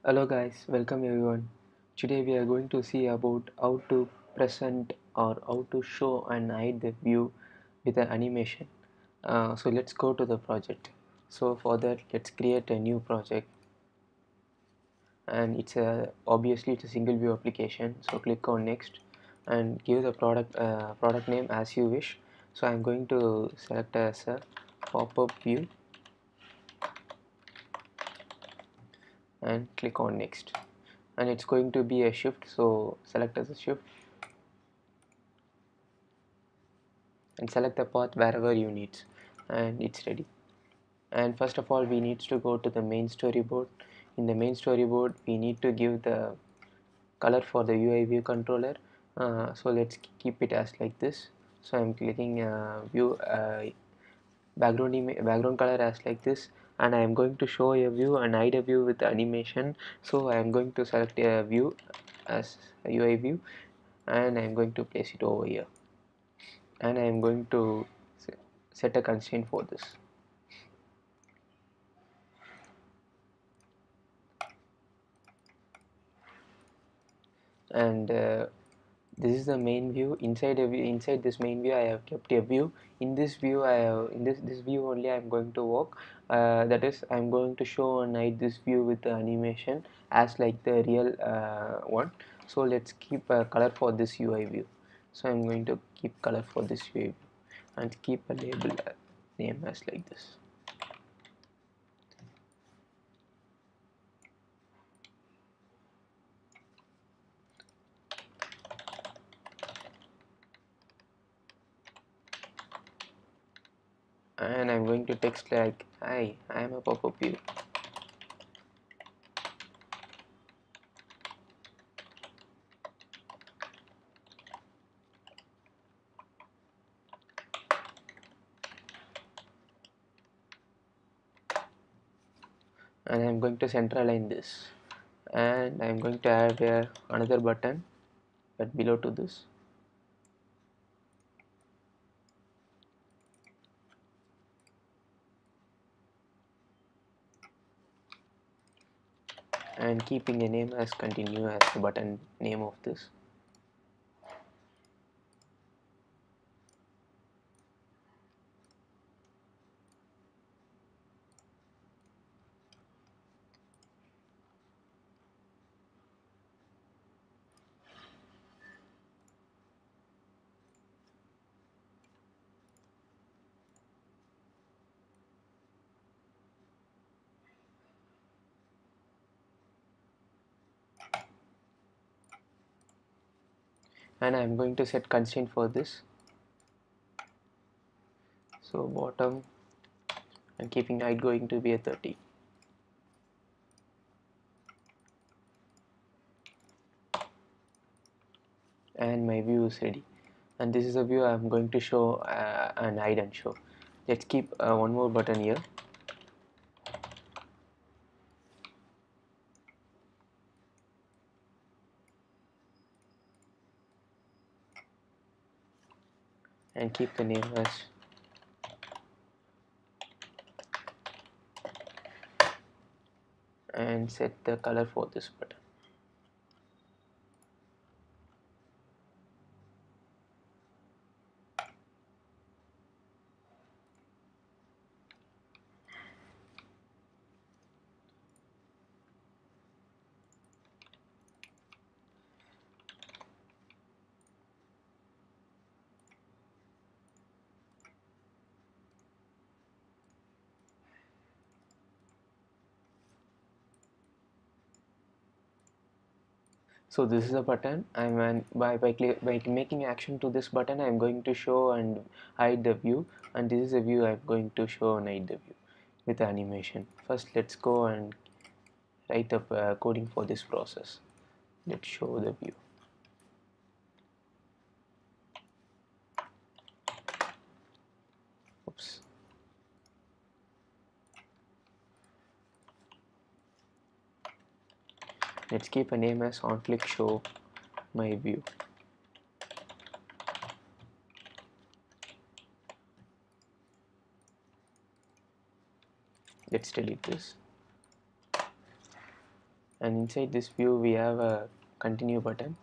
Hello guys, welcome everyone. Today we are going to see about how to present or how to show and hide the view with an animation. So let's go to the project. So for that, let's create a new project, and obviously it's a single view application. So click on next and give the product name as you wish. So I'm going to select as a pop-up view and click on next, and it's going to be a shift. So select as a shift and select the path wherever you need, and it's ready. And first of all, we need to go to the main storyboard. In the main storyboard, we need to give the color for the UI view controller. So let's keep it as like this. So I'm clicking view background color as like this, and I am going to show a view and hide a view with the animation. So I am going to select a view as a UI view, and I am going to place it over here, and I am going to set a constraint for this. And this is the main view. Inside this main view I have kept a view. In this view I have in this view only I am going to work. That is, I am going to show and hide this view with the animation as like the real one. So let's keep a color for this UI view. So I'm going to keep color for this UI view and keep a label name as like this. And I'm going to text like, hi, I am a pop-up view. And I'm going to center align this, and I'm going to add another button but below to this, and keeping the name as continue as the button name of this. And I'm going to set constraint for this. So bottom, and keeping height going to be a 30. And my view is ready, and this is a view I'm going to show and hide and show. Let's keep one more button here, and keep the name as and set the color for this button. So this is a button. By making action to this button, I'm going to show and hide the view, and this is a view I'm going to show and hide the view with animation. First, let's go and write up coding for this process. Let's show the view. Oops. Let's keep a name as on-click show my view. Let's delete this, and inside this view we have a continue button,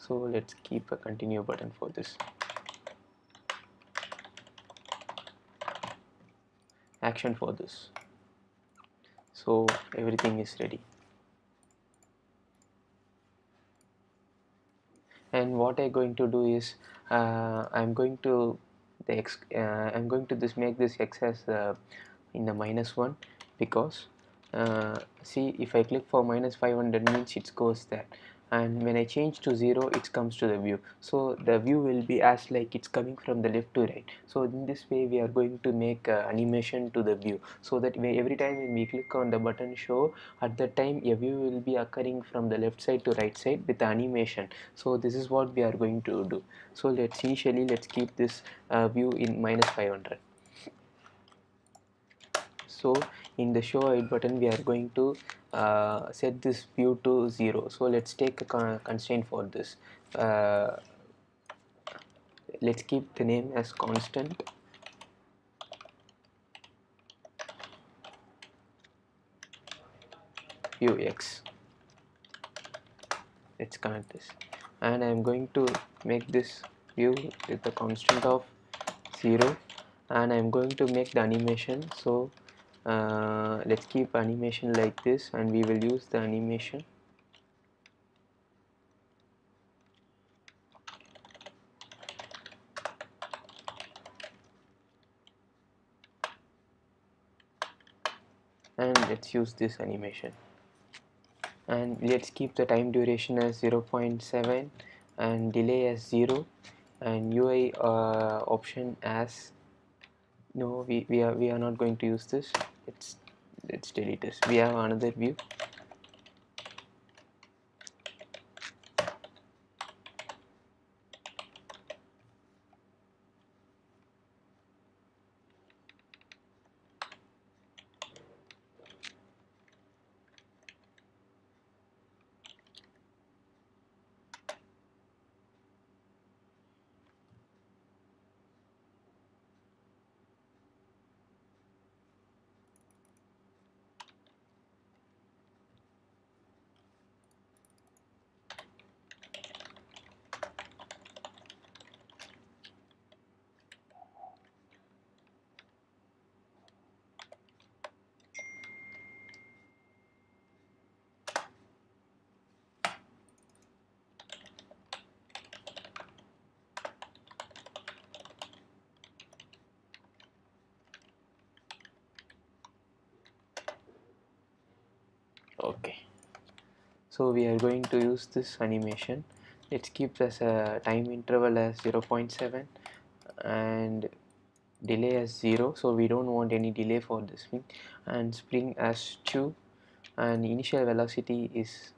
so let's keep a continue button for this. Action for this. So everything is ready. And what I'm going to do is I'm going to this make this x as in the -1, because see, if I click for -500 means it goes there, and when I change to 0 it comes to the view, so the view will be as like it's coming from the left to right. So in this way we are going to make animation to the view, so that every time when we click on the button show, at that time a view will be occurring from the left side to right side with the animation. So this is what we are going to do. So let's keep this view in -500. So in the show height button we are going to set this view to 0. So let's take a constraint for this. Let's keep the name as constant view x. Let's connect this, and I'm going to make this view with the constant of 0, and I'm going to make the animation. So let's keep animation like this, and we will use the animation. And let's use this animation, and let's keep the time duration as 0.7 and delay as 0, and UI option as no, we are not going to use this. Let's delete this. We have another view. Okay, so we are going to use this animation. Let's keep this time interval as 0.7 and delay as 0, so we don't want any delay for this thing, and spring as 2, and initial velocity is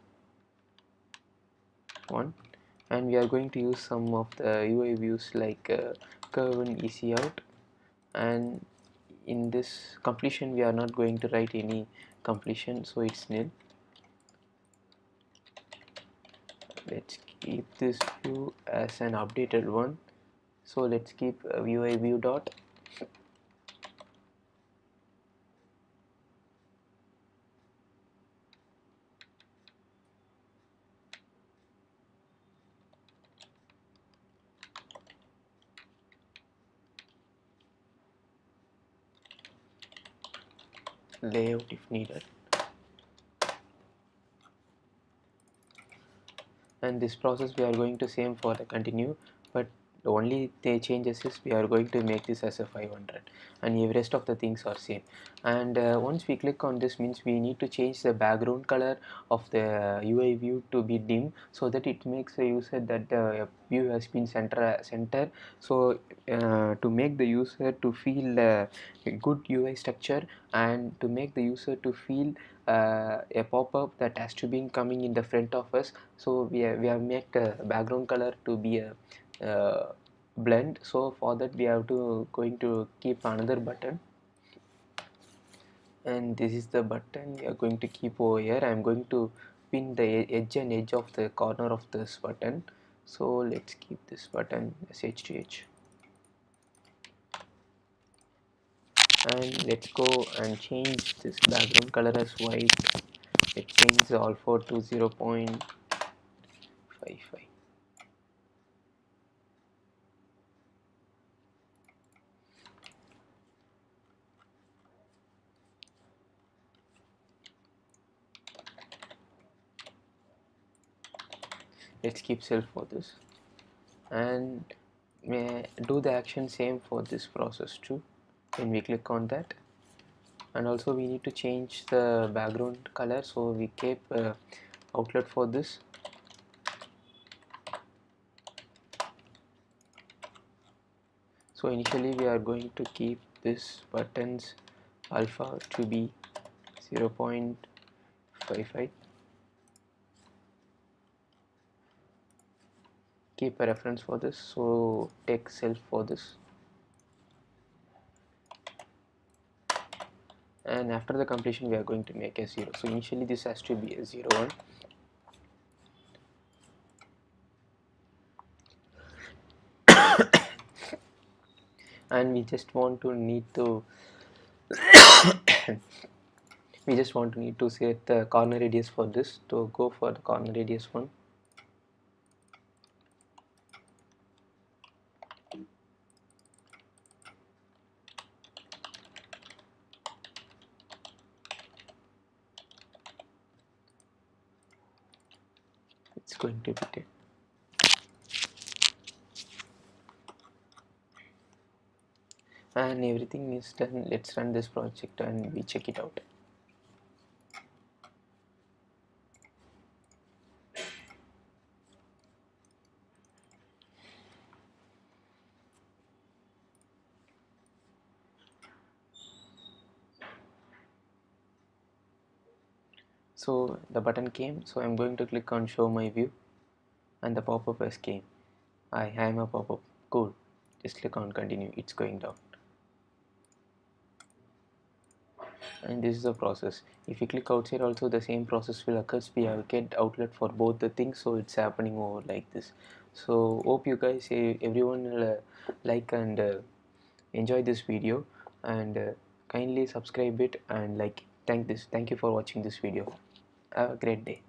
1, and we are going to use some of the UI views like curve and easy out, and in this completion we are not going to write any completion, so it's nil. Let's keep this view as an updated one, so let's keep UI view dot layout if needed. And this process we are going to same for the continue, but the only changes is we are going to make this as a 500, and the rest of the things are same. And once we click on this means we need to change the background color of the UI view to be dim, so that it makes the user that the view has been center. So to make the user to feel a good UI structure, and to make the user to feel a pop-up that has to be coming in the front of us, so we have made the background color to be a blend. So for that we have to going to keep another button, and this is the button we are going to keep over here. I am going to pin the edge of the corner of this button, so let's keep this button as edge to edge, and let's go and change this background color as white, Let's change the alpha to 0.55. Let's keep self for this, and do the action same for this process too. When we click on that, and also we need to change the background color, so we keep outlet for this. So initially we are going to keep this buttons alpha to be 0.55. Keep a reference for this, so take self for this, and after the completion we are going to make a 0. So initially this has to be a 0 1, and we just want to need to set the corner radius for this. To go for the corner radius one, it's going to be 10. And everything is done. Let's run this project and we check it out. So the button came, so I'm going to click on show my view, and the pop-up has came. I am a pop-up. Cool. Just click on continue. It's going down. And this is the process. If you click outside also the same process will occur. We have get outlet for both the things, so it's happening over like this. So hope you guys, everyone will like and enjoy this video, and kindly subscribe it and like. Thank you for watching this video. Have a great day.